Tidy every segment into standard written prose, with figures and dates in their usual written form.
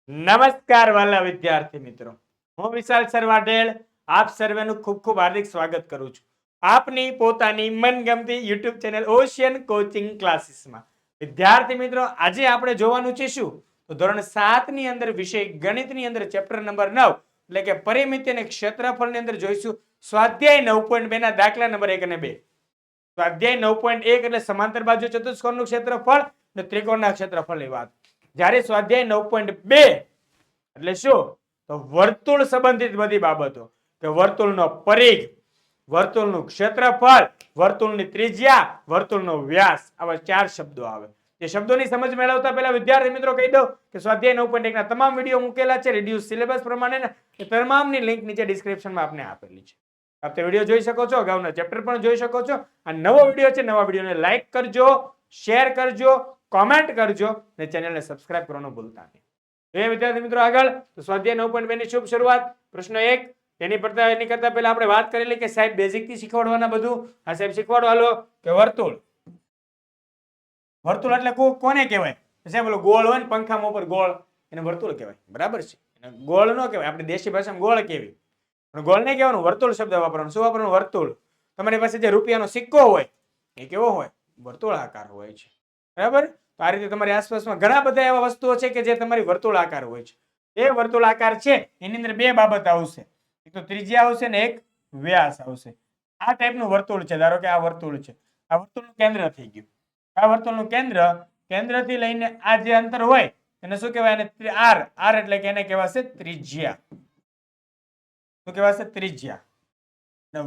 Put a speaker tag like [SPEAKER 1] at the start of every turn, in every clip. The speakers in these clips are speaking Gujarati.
[SPEAKER 1] નમસ્કાર વાલા વિદ્યાર્થી મિત્રો, હું વિશાલ સર વાઢેલ આપ સર્વેનું ખૂબ ખૂબ હાર્દિક સ્વાગત કરું છું આપની પોતાની મનગમતી યુટ્યુબ ચેનલ ઓશિયન કોચિંગ ક્લાસીસમાં. વિદ્યાર્થી મિત્રો, આજે આપણે જોવાનું છે શું તો ધોરણ 7 ની અંદર વિષય ગણિતની અંદર ચેપ્ટર નંબર 9 એટલે કે પરિમિતિ અને ક્ષેત્રફળની અંદર જોઈશું સ્વાધ્યાય 9.2 ના દાખલા નંબર 1 અને 2. સ્વાધ્યાય 9.1 એટલે સમાંતર બાજુ ચતુષ્કોણનું ક્ષેત્રફળ અને ત્રિકોણના ક્ષેત્રફળની વાત. જ્યારે સ્વાધ્યાય 9.2 એટલે શું તો વર્તુળ સંબંધિત બધી બાબતો કે વર્તુળનો પરિઘ, વર્તુળનું ક્ષેત્રફળ, વર્તુળની ત્રિજ્યા, વર્તુળનો વ્યાસ, આવા 4 શબ્દો આવે. એ શબ્દોની સમજ મેળવતા પહેલા વિદ્યાર્થી મિત્રો કહી દઉં કે સ્વાધ્યાય 9.1 ના તમામ વિડીયો મૂકેલા છે રિડ્યુસ સિલેબસ પ્રમાણે. એ તમામની લિંક નીચે ડિસ્ક્રિપ્શનમાં આપને આપેલી છે. આપ તે વિડીયો જોઈ શકો છો, અગાઉના ચેપ્ટર પણ જોઈ શકો છો. આ નવો વિડીયો છે, નવા વિડીયોને લાઈક કરજો, શેર કરજો, કોમેન્ટ કરજો અને ચેનલને સબસ્ક્રાઇબ કરવાનું ભૂલતા નહીં. એ વિદ્યાર્થી મિત્રો આગળ તો સ્વાધ્યાય 9.2 ની શુભ શરૂઆત. પ્રશ્ન 1 એની કરતા પહેલા આપણે વાત કરેલી કે સાહેબ બેઝિક થી શીખવાડવાના બધું. હા સાહેબ શીખવાડો હાલો કે વર્તુળ. વર્તુળ એટલે કોને કહેવાય સાહેબ? બોલો ગોળ હોય ને પંખામાં ઉપર ગોળ, એને વર્તુળ કહેવાય. બરાબર છે, એને ગોળ ન કહેવાય. આપણે દેશી ભાષામાં ગોળ કહેવી, પણ ગોળ નહીં કહેવાનું, વર્તુળ શબ્દ વાપરવાનો. શું વાપરવાનું? વર્તુળ. તમારી પાસે જે રૂપિયાનો સિક્કો હોય એ કેવો હોય? વર્તુળાકાર હોય છે. બરાબર. તો આ રીતે તમારી આસપાસમાં ઘણા બધા એવા વસ્તુઓ છે કે જે તમારી વર્તુળાકાર હોય છે. એ વર્તુળાકાર છે એની અંદર બે બાબત આવશે, એક તો ત્રિજ્યા આવશે ને એક વ્યાસ આવશે. આ ટાઈપનું વર્તુળ છે. ધારો કે આ વર્તુળ છે, આ વર્તુળનું કેન્દ્ર થઈ ગયું. આ વર્તુળનું કેન્દ્રથી લઈને આ જે અંતર હોય એને શું કહેવાય? એને આર એટલે કે એને કહેવાશે ત્રિજ્યા. શું કહેવાશે? ત્રિજ્યા.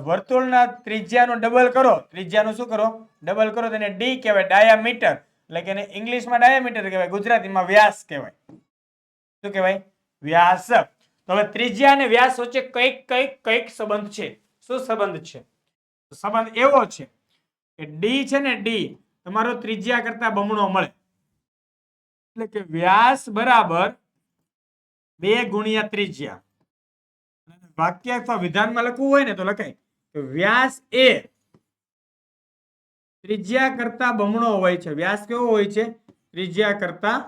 [SPEAKER 1] વર્તુળના ત્રિજ્યાનો ડબલ કરો, ત્રિજ્યાનું શું કરો? ડબલ કરો તેને ડી કહેવાય, ડાયામીટર. એટલે કે એને ઇંગ્લિશમાં ડાયામીટર કહેવાય, ગુજરાતીમાં વ્યાસ કહેવાય. શું કહેવાય? વ્યાસ. તો હવે ત્રિજ્યા અને વ્યાસ વચ્ચે કઈક સંબંધ છે. શું સંબંધ છે? સંબંધ એવો છે કે ડી છે ને, ડી તમારો ત્રિજ્યા કરતા બમણો મળે. એટલે કે વ્યાસ બરાબર 2 ગુણ્યા ત્રિજ્યા. વાક્ય અથવા વિધાનમાં લખવું હોય ને તો લખાય કે વ્યાસ એ ત્રિજ્યા કરતા બમણો હોય છે. વ્યાસ કેવો હોય છે? ત્રિજ્યા કરતા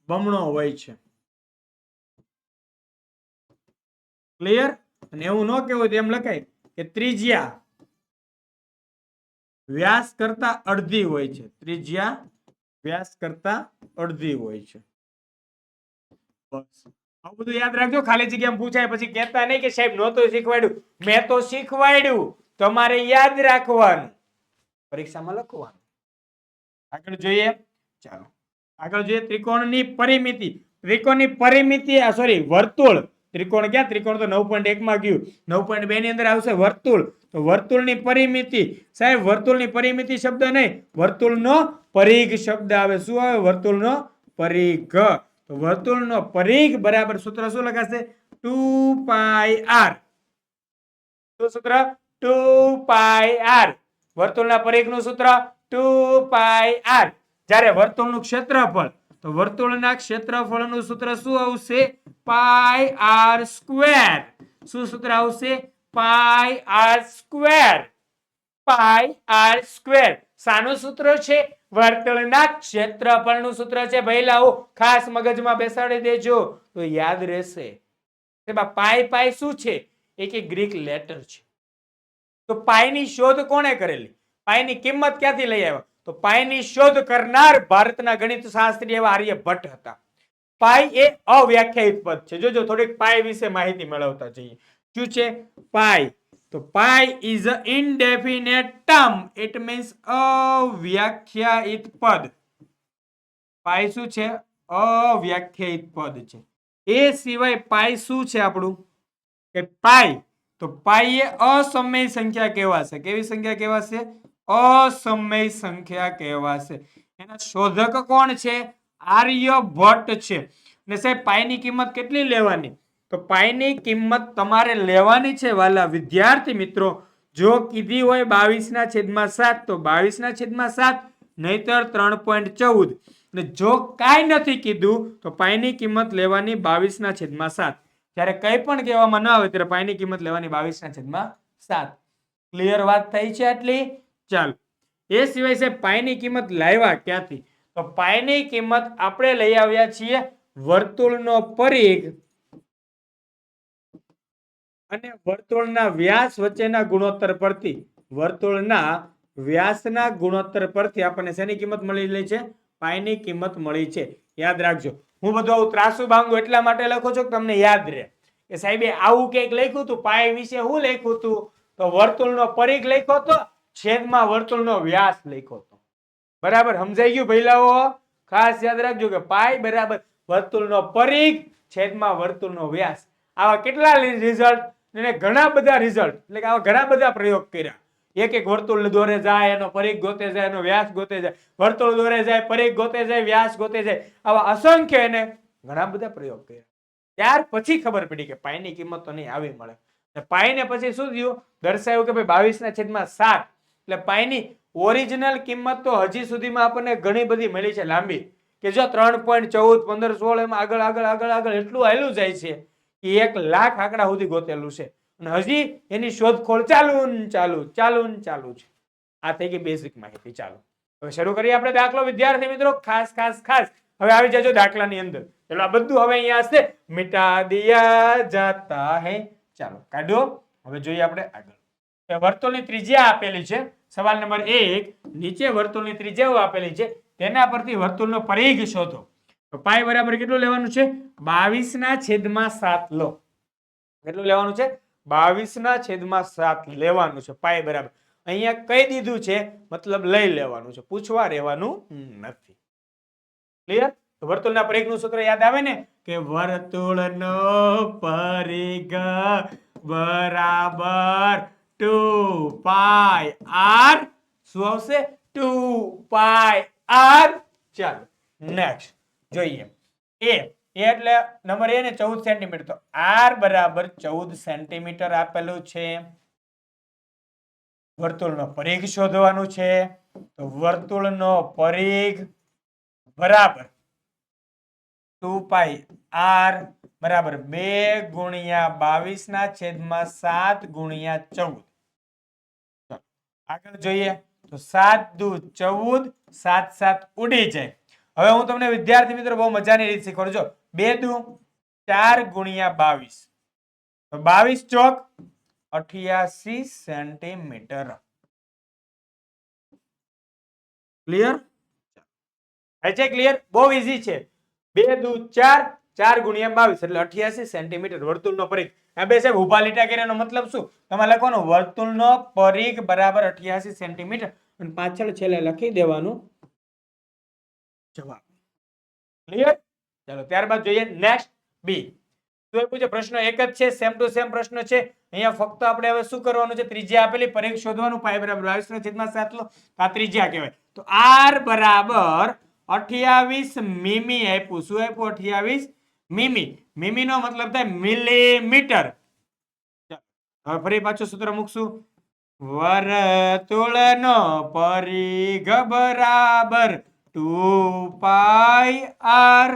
[SPEAKER 1] બમણો હોય છે. ક્લિયર? અને એવું ન કહેવું તો એમ લખાય કે ત્રિજ્યા વ્યાસ કરતા અડધી હોય છે. ત્રિજ્યા વ્યાસ કરતા અડધી હોય છે. બસ આવું બધું યાદ રાખજો. ખાલી જગ્યામાં પૂછાય પછી કહેતા નહીં કે સાહેબ નહોતું શીખવાડ્યું. મેં તો શીખવાડ્યું, તમારે યાદ રાખવાનું, પરીક્ષામાં લખવાનું. આગળ જોઈએ. ચાલો આગળ જોઈએ ત્રિકોણની પરિમિતિ. ત્રિકોણની પરિમિતિ વર્તુળ. ત્રિકોણ ક્યાં? ત્રિકોણ તો 9.1 માં ગયું. 9.2 ની અંદર આવશે વર્તુળ. તો વર્તુળની પરિમિતિ. સાહેબ વર્તુળની પરિમિતિ શબ્દ નહીં, વર્તુળનો પરિઘ શબ્દ આવે. શું આવે? વર્તુળનો પરિઘ. તો વર્તુળનો પરિઘ બરાબર સૂત્ર શું લખાશે? 2πr. શું સૂત્ર? 2πr. વર્તુળના પરિઘનું સૂત્ર 2πr. જ્યારે વર્તુળનું ક્ષેત્રફળ, તો વર્તુળના ક્ષેત્રફળનું સૂત્ર શું આવશે? πr square. શું સૂત્ર આવશે? πr square. πr square. શાનું સૂત્ર છે? વર્તુળના ક્ષેત્રફળનું સૂત્ર છે. ભઈલાઓ ખાસ મગજમાં બેસાડી દેજો તો યાદ રહેશે. પાઈ શું છે? એક ગ્રીક લેટર છે. તો પાઈની શોધ કોણે કરેલી? પાઈની કિંમત ક્યાંથી લઈ આવ્યા? તો પાઈની શોધ કરનાર ભારતના ગણિત શાસ્ત્રી એવા આર્યભટ્ટ હતા. પાઈ એ અવ્યાખ્યાયિત પદ છે. જોજો થોડીક પાઈ વિશે માહિતી મેળવતા જઈએ. શું છે પાઈ? તો pi is a indefinite term. It means અવ્યાખ્યાયિત પદ. પાઈ શું છે? અવ્યાખ્યાયિત પદ છે. એ સિવાય પાઈ શું છે આપણું? કે પાઈ, તો પાઈ એ અસમય સંખ્યા કહેવાશે. કેવી સંખ્યા કહેવાશે? અસમય સંખ્યા કહેવાશે. એના શોધક કોણ છે? આર્યભટ્ટ છે. ને સાહેબ પાઈની કિંમત કેટલી લેવાની? તો પાઈની કિંમત તમારે લેવાની છે વાલા વિદ્યાર્થી મિત્રો, જો કીધી હોય 22/7 તો 22/7, નહીતર 3.14. ને જો કાંઈ નથી કીધું તો પાઈની કિંમત લેવાની 22/7. જ્યારે કંઈ પણ કહેવામાં ન આવે ત્યારે પાઈની કિંમત લેવાની 22/7. ક્લિયર વાત થઈ છે આટલી? ચાલો એ સિવાય છે પાઈની કિંમત લાવ્યા ક્યાંથી? તો પાઈની કિંમત આપણે લઈ આવ્યા છીએ વર્તુળનો પરિઘ અને વર્તુળના વ્યાસ વચ્ચેના ગુણોત્તર પરથી વર્તુળના વ્યાસના ગુણોત્તર પરથી આપણને શેની કિંમત મળી છે? પાઈની કિંમત મળી છે. યાદ રાખજો. હું બધું આવું ત્રાસુ ભાંગું એટલા માટે લખું છું કે તમને યાદ રહે કે સાહેબે આવું કંઈક લખ્યું હતું, પાઈ વિશે શું લખ્યું હતું? તો વર્તુળનો પરિઘ લખ્યો હતો, છેદમાં વર્તુળનો વ્યાસ લખ્યો હતો. બરાબર સમજાઈ ગયું ભઈલાઓ? ખાસ યાદ રાખજો કે પાઈ બરાબર વર્તુળનો પરિઘ છેદમાં વર્તુળનો વ્યાસ. આવા કેટલા રિઝલ્ટ અને ઘણા બધા રિઝલ્ટ એટલે કે આવા ઘણા બધા પ્રયોગ કર્યા. એક એક વર્તુળ દોરે જાય, એનો પરિઘ ગોતે જાય, એનો વ્યાસ ગોતે જાય, વર્તુળ દોરે જાય, પરિઘ ગોતે જાય, વ્યાસ ગોતે જાય. આવા અસંખ્ય એને ઘણા બધા પ્રયોગ કર્યા. ત્યાર પછી ખબર પડી કે પાઈની કિંમત તો નહીં આવી મળે. પાઈને પછી શું થયું? દર્શાવ્યું કે ભાઈ 22/7 એટલે પાઈની ઓરિજિનલ કિંમત તો હજી સુધીમાં આપણને ઘણી બધી મળી છે લાંબી, કે જો 3.14 15 16 એમાં આગળ આગળ આગળ આગળ એટલું હાલ્યું જાય છે કે 1 લાખ આંકડા સુધી ગોતેલું છે અને હજી એની શોધખોળ ચાલુ છે. આ થઈ ગઈ બેઝિક માહિતી. ચાલો હવે શરૂ કરીએ આપણે દાખલો. વિદ્યાર્થી મિત્રો ખાસ ખાસ ખાસ હવે આવી જજો દાખલાની અંદર. ચલો આ બધું હવે અહીંયા હશે. મિટા દિયા જાતા હે. ચાલો કાઢો. હવે જોઈએ આપણે આગળ. વર્તુળની ત્રિજ્યા આપેલી છે. સવાલ નંબર 1. નીચે વર્તુળની ત્રિજ્યાઓ આપેલી છે, તેના પરથી વર્તુળનો પરિઘ શોધો. તો પાઈ બરાબર કેટલું લેવાનું છે? 22/7 લો. કેટલું લેવાનું છે? 22/7 લેવાનું છે. પાઈ બરાબર અહીંયા કહી દીધું છે, મતલબ લઈ લેવાનું છે, પૂછવા રહેવાનું નથી. ક્લિયર? વર્તુળના પરિઘનું સૂત્ર યાદ આવે ને કે વર્તુળનો પરિઘ બરાબર 2πr. શું આવશે? 2πr. ચાલો નેક્સ્ટ જોઈએ. એ એટલે નંબર એ ને 14 સેન્ટીમીટર. તો r બરાબર 14 સેન્ટીમીટર આપેલું છે. વર્તુળનો પરિઘ શોધવાનું છે. તો વર્તુળનો પરિઘ બરાબર 2πr બરાબર 2 ગુણ્યા 22/7 ગુણ્યા 14. આગળ જોઈએ તો 7 દુ 14, 7 7 ઉડી જાય. હવે હું તમને વિદ્યાર્થી મિત્રો બહુ મજાની રીત શીખવાડું. 2 દુ 4 ગુણ્યા 22 તો 22 ચોક 88 સેન્ટીમીટર. ક્લિયર? છે ક્લિયર? બહુ ઈઝી છે. 2 દુ 4, 4 ગુણ્યા 22 એટલે 88 સેન્ટીમીટર વર્તુળનો પરિઘ. આ બે સાહેબ ઉભા લીટા કર્યાનો મતલબ શું? તમારે લખવાનું વર્તુળનો પરિઘ બરાબર 88 સેન્ટીમીટર અને પાછળ છેલ્લે લખી દેવાનું જવાબ. ક્લિયર? ચાલો ત્યારબાદ જોઈએ નેક્સ્ટ બી. તો એ પૂછે પ્રશ્ન એક જ છે, સેમ ટુ સેમ પ્રશ્ન છે. અહીંયા ફક્ત આપણે હવે શું કરવાનું છે? ત્રિજ્યા આપેલી, પરિઘ શોધવાનું. પાઈ બરાબર 22/7 લો. આ ત્રિજ્યા કહેવાય. તો r બરાબર 28 મીમી આપ્યું. શું આપ્યું? 28 મીમી. મીમી નો મતલબ થાય મિલીમીટર. હવે ફરી પાછું સૂત્ર મૂકશું. વર્તુળનો પરિઘ બરાબર 2πr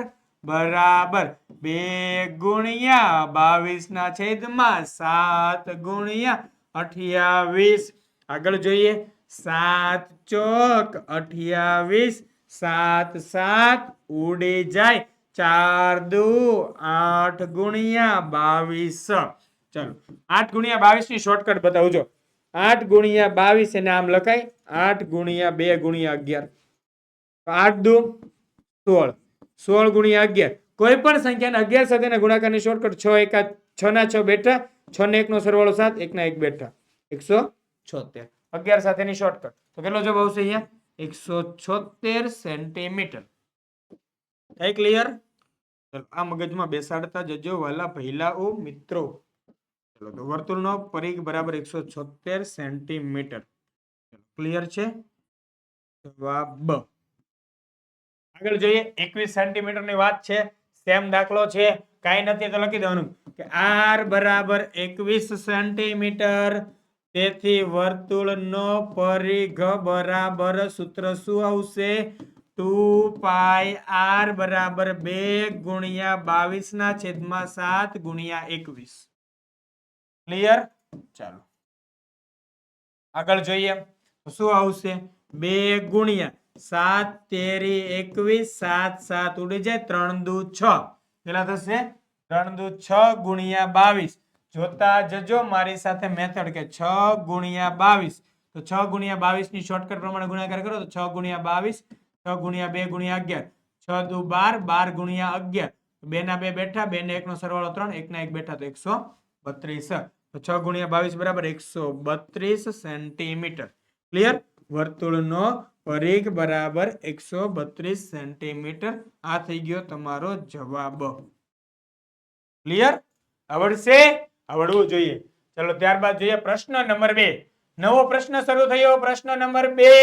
[SPEAKER 1] બરાબર 2 ગુણ્યા 22/7 ગુણ્યા 28. આગળ જોઈએ. 7 ચોક 28, 7 7 ઉડી જાય. 4 દુ 8 ગુણ્યા 22. ચલો 8 ગુણ્યા 22 ની શોર્ટકટ બતાવજો. 8 ગુણ્યા 22 એને આમ લખાય 8 ગુણ્યા 2 ગુણ્યા 11. 8 દુ 16, 16 ગુણ્યા 11. કોઈ પણ સંખ્યાને 11 સાથે ગુણાકારની શોર્ટકટ 6 એકા 6 ના 6 બેઠા, 6 ને 1 નો સરવાળો 7, 1 ના 1 બેઠા, 176. 11 સાથેની શોર્ટકટ. તો કેટલો જવાબ આવશે અહીંયા? 176 સેન્ટીમીટર. થાય ક્લિયર? ચલો આ મગજમાં બેસાડતા જજો વાલા ભઈલાઓ મિત્રો. ચલો તો વર્તુળનો પરિઘ બરાબર 176 સેન્ટીમીટર. ક્લિયર છે? જવાબ. આગળ જોઈએ. 21 સેન્ટીમીટર ની વાત છે. સેમ દાખલો છે. કાઈ નથી તો લખી દેવાનું કે r બરાબર 21 સેન્ટીમીટર. તેથી વર્તુળનો પરિઘ બરાબર સૂત્ર શું આવશે? 2πr બરાબર 2 ગુણ્યા 22/7 ગુણ્યા 21. ક્લિયર? ચાલો આગળ જોઈએ. શું આવશે? 2 ગુણ્યા 7 તેરી 21 7 7 ઉડી જાય 3 દુ 6 કેટલા થશે 3 દુ 6 ગુણ્યા 22 જોતા જજો મારી સાથે મેથડ કે 6 ગુણ્યા 22 તો 6 ગુણ્યા 22 ની શોર્ટકટ પ્રમાણે ગુણાકાર કરો તો 6 ગુણ્યા 22 6 ગુણ્યા 2 ગુણ્યા 11 6 દુ 12 12 ગુણ્યા 11 2 ના 2 બેઠા 2 ને 1 નો સરવાળો 3 1 ના 1 બેઠા તો 132 તો 6 ગુણ્યા 22 બરાબર 132 સેન્ટીમીટર ક્લિયર વર્તુળનો પરિઘ બરાબર 132 સેન્ટીમીટર આ થઈ ગયો તમારો જવાબ ક્લિયર આવડશે આવડવું જોઈએ ચલો ત્યારબાદ જોઈએ પ્રશ્ન નંબર 2 નવો પ્રશ્ન શરૂ થયો પ્રશ્ન નંબર 2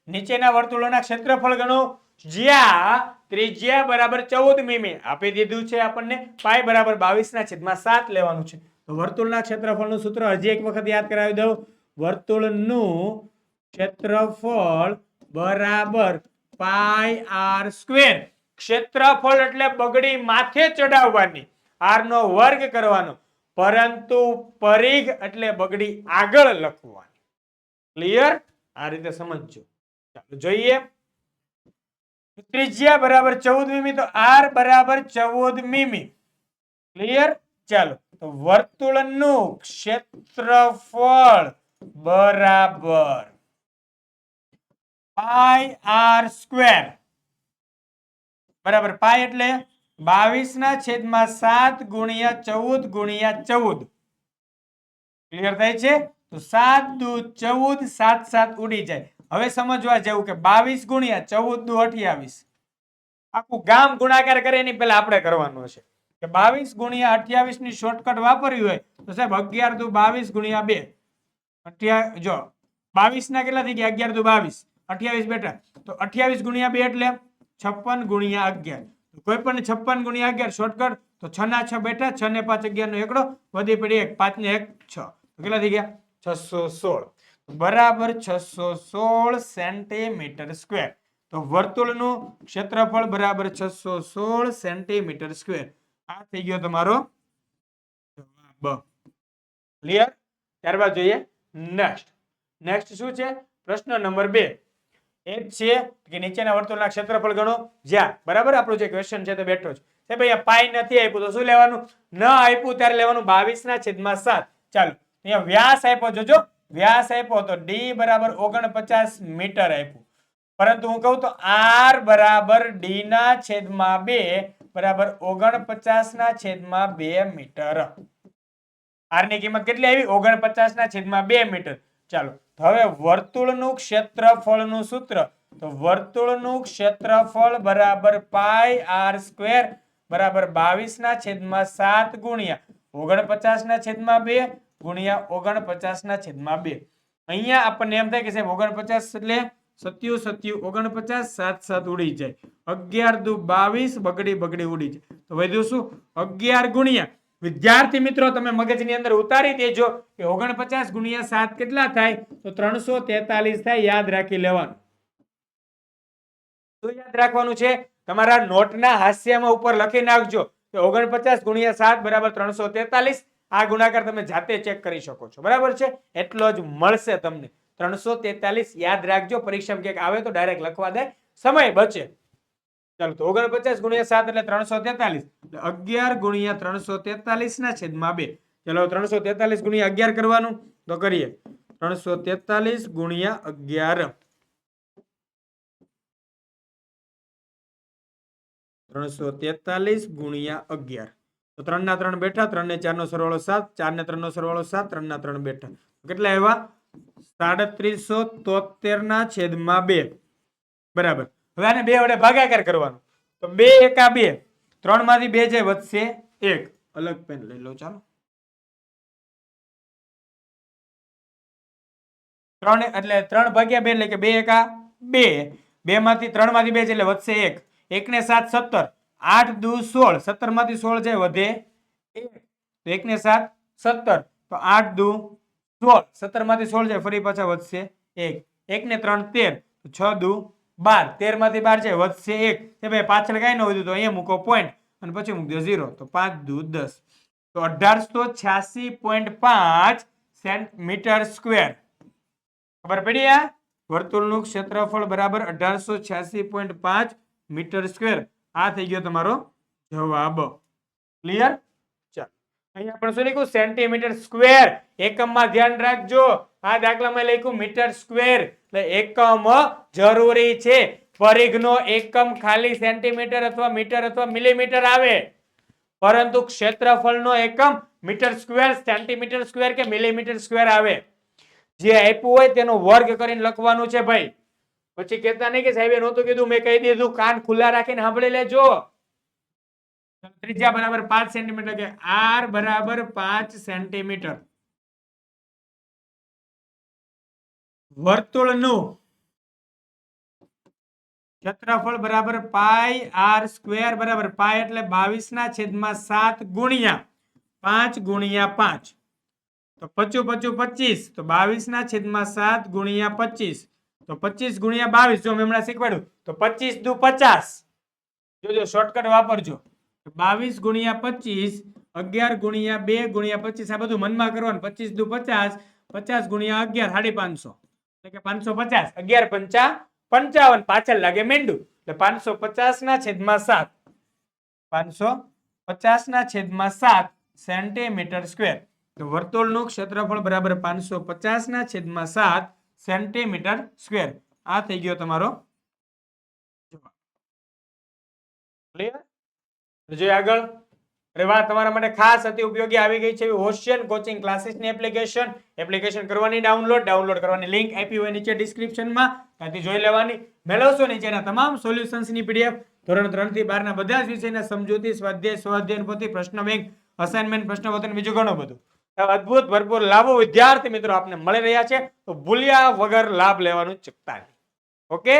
[SPEAKER 1] નીચેના વર્તુળોના ક્ષેત્રફળ ગણો જ્યાં ત્રિજ્યા બરાબર 14 મીમી આપી દીધું છે આપણને પાઈ બરાબર 22/7 લેવાનું છે તો વર્તુળના ક્ષેત્રફળનું સૂત્ર હજી એક વખત યાદ કરાવી દઉં વર્તુળનું ક્ષેત્રફળ બરાબર પાઈ આર સ્ક્વેર ક્ષેત્રફળ એટલે બગડી માથે ચડાવવાની આર નો વર્ગ કરવાનો પરંતુ પરિઘ એટલે બગડી આગળ લખવાની ક્લિયર આ રીતે સમજજો ચાલો જોઈએ ત્રિજ્યા બરાબર 14 મીમી તો આર બરાબર 14 મીમી ક્લિયર ચાલો તો વર્તુળનું ક્ષેત્રફળ બરાબર પાઈ આર સ્ક્વેર બરાબર પાઈ એટલે 22/7 ગુણ્યા 14 ગુણ્યા 14 ક્લિયર થાય છે તો 7 દુ 14 7 7 ઉડી જાય હવે સમજવા જેવું કે 22 ગુણ્યા 14 દુ 28 આખું ગામ ગુણાકાર કરે એની પહેલા આપણે કરવાનું છે કે 22 ગુણ્યા 28 ની શોર્ટકટ વાપરવી હોય તો સાહેબ 11 દુ 22 ગુણ્યા 2 જો 22 ના કેટલા થઈ ગયા 11 દુ 22 28 બેટા તો 28 ગુણ્યા 2 એટલે 56 ગુણ્યા 11 કોઈ પણ 56 ગુણ્યા 11 શોર્ટકટ તો 6 ના 6 બેટા 6 ને 5 11 નો એકડો વધી પડી 1 5 ને 1 6 તો કેટલા થઈ ગયા 616 બરાબર 616 સેન્ટીમીટર સ્ક્વેર તો વર્તુળનું ક્ષેત્રફળ બરાબર 616 સેન્ટીમીટર સ્ક્વેર આ થઈ ગયો તમારો જવાબ ક્લિયર ત્યારબાદ જોઈએ નેક્સ્ટ શું છે પ્રશ્ન નંબર 2 એક છે કે નીચેના વર્તુળના ક્ષેત્રફળ ગણો જ્યાં બરાબર આપણો જે ક્વેશ્ચન છે તે બેઠો છે તે ભાઈ આ પાઈ નથી આપ્યું તો શું લેવાનું ન આપ્યું ત્યારે લેવાનું 22/7 ચાલો અહીંયા વ્યાસ આપ્યો જોજો વ્યાસ આપ્યો તો d બરાબર 49 મીટર આપ્યું પરંતુ હું કહું તો r બરાબર d ના છેદમાં 2 બરાબર 49/2 મીટર r ની કિંમત કેટલી આવી 49/2 મીટર ચાલો હવે વર્તુળનું ક્ષેત્રફળનું સૂત્ર તો વર્તુળનું ક્ષેત્રફળ બરાબર પાઈ આર સ્ક્વેર બરાબર 22/7 ગુણ્યા 49/2 ગુણ્યા 49/2 અહીંયા આપણને એમ થાય કે સાહેબ 49 એટલે 7 49 7 7 ઉડી જાય 11 દુ 22 બગડી ઉડી જાય તો વધ્યું શું 11 ગુણ્યા વિદ્યાર્થી મિત્રો તમે મગજની અંદર ઉતારી દેજો કે 49 ગુણ્યા 7 કેટલા થાય તો 343 થાય યાદ રાખી લેવાનું શું યાદ રાખવાનું છે તમારા નોટના હાસ્યમાં ઉપર લખી નાખજો કે 49 ગુણ્યા 7 બરાબર 343 આ ગુણાકાર તમે જાતે ચેક કરી શકો છો બરાબર છે એટલો જ મળશે તમને 343 યાદ રાખજો પરીક્ષામાં ક્યાંક આવે તો ડાયરેક્ટ લખવા દે સમય બચે ચાલો તો 49 ગુણ્યા 7 એટલે 343 એટલે 11 ગુણ્યા 343 ના છેદમાં 2 ચલો 343 ગુણ્યા 11 કરવાનું તો કરીએ 343 ગુણ્યા 11 343 ગુણ્યા 11 તો 3 ના 3 બેઠા 3 ને 4 નો સરવાળો 7 4 ને 3 નો સરવાળો 7 3 ના 3 બેઠા કેટલા આવ્યા 3773 ના છેદમાં 2 બરાબર હવે આને 2 વડે ભાગાકાર કરવાનો તો 2 એકા 2 3 માંથી 2 જાય વધશે 1 અલગ પેન લઈ લો ચાલો 3 એટલે 3 ભાગ્યા 2 એટલે કે 2 એકા 2 2 માંથી 3 માંથી 2 એટલે વધશે 1 1 ને 7 17 8 દુ 16 17 માંથી 16 જાય વધે 1 તો 1 ને 7 17 તો 8 દુ 16 17 માંથી 16 જાય ફરી પાછા વધશે 1 1 ને 3 13 તો 6 દુ 12 13 માંથી 12 જાય વધશે 1 તે ભાઈ પાછળ કાઈ ન વધ્યું તો અહીંયા મૂકો પોઈન્ટ અને પછી મૂકી દો 0 તો 5 દુ 10 તો 1886.5 સેન્ટીમીટર સ્ક્વેર ખબર પડી આ વર્તુળનું ક્ષેત્રફળ બરાબર 1886.5 મીટર સ્ક્વેર. આ થઈ ગયો તમારો જવાબ. ક્લિયર? ચાલો અહીંયા પણ શું લખ્યું? Centimetre square. એકમમાં ધ્યાન રાખજો, આ દાખલામાં લખ્યું મીટર સ્ક્વેર, એટલે એકમ જરૂરી છે. પરિઘનો એકમ ખાલી સેન્ટીમીટર અથવા મીટર અથવા મિલીમીટર આવે, પરંતુ ક્ષેત્રફળનો એકમ મીટર સ્ક્વેર, સેન્ટીમીટર સ્ક્વેર કે મિલીમીટર સ્ક્વેર આવે. જે આપ્યું હોય તેનો વર્ગ કરીને લખવાનું છે ભાઈ. પછી કહેતા નહીં કે સાહેબે નહોતું કીધું, મેં કહી દીધું. કાન ખુલ્લા રાખીને સાંભળી લેજો. ત્રિજ્યા બરાબર 5 સેન્ટીમીટર, કે r બરાબર 5 સેન્ટીમીટર. વર્તુળનું ક્ષેત્રફળ બરાબર પાઈ r સ્ક્વેર બરાબર પાઈ એટલે 22/7 ગુણ્યા 5 ગુણ્યા 5. તો 55 25, તો 22/7 ગુણ્યા 25, તો 25 ગુણ્યા 22. જો મેં હમણાં શીખવાડ્યું તો 25 દુ 50. જોજો શોર્ટકટ વાપરજો. 22 ગુણ્યા 25, 11 ગુણ્યા 2 ગુણ્યા 25. આ બધું મનમાં કરવાનું. 25 દુ 50, 50 ગુણ્યા 11 550, એટલે કે 550. 11 પંચા 55, પાછળ લાગે મેંડું, એટલે 550/7. 550/7 સેન્ટીમીટર સ્ક્વેર. તો વર્તુળનું ક્ષેત્રફળ બરાબર 550/7 સેન્ટીમીટર સ્ક્વેર. આ થઈ ગયો તમારો જવાબ. ક્લિયર? જોઈએ આગળ. અરે વાહ, તમારા માટે ખાસ અતિ ઉપયોગી આવી ગઈ છે ઓશિયન કોચિંગ ક્લાસીસની એપ્લિકેશન કરવાની ડાઉનલોડ કરવાની લિંક આપી હોય નીચે ડિસ્ક્રિપ્શનમાં, ત્યાંથી જોઈ લેવાની. મેળવશો નીચેના તમામ સોલ્યુશન્સની પીડીએફ ધોરણ 3 થી 12 ના બધા જ વિષયના સમજૂતી, સ્વાધ્યાય, સ્વાધ્યાયન પોથી, પ્રશ્ન બેંક, અસાઇનમેન્ટ, પ્રશ્નપત્ર, બીજું ઘણું બધું અદ્ભુત ભરપૂર લાભો વિદ્યાર્થી મિત્રો આપને મળી રહ્યા છે. તો ભૂલ્યા વગર લાભ લેવાનું ચૂકતા નહીં. ઓકે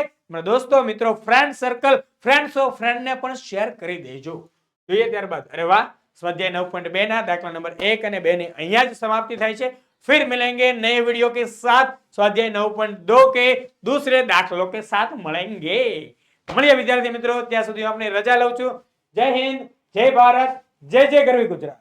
[SPEAKER 1] દોસ્તો, મિત્રો, ફ્રેન્ડ સર્કલ, ફ્રેન્ડ્સ ઓફ ફ્રેન્ડને પણ શેર કરી દેજો. જોઈએ ત્યારબાદ. અરે વાહ, स्वाध्याय 9.2 ना दाखला नंबर 1 અને 2 ની અહીંયા જ સમાપ્તિ થાય છે. फिर मिलेंगे नए वीडियो के साथ स्वाध्याय 9.2 के दूसरे दाखलों के साथ મળेंगे. મળીએ વિદ્યાર્થી મિત્રો, ત્યાં સુધી આપણે રજા લઉં છું. જય હિન્દ, જય ભારત, જય જય ગરવી ગુજરાત.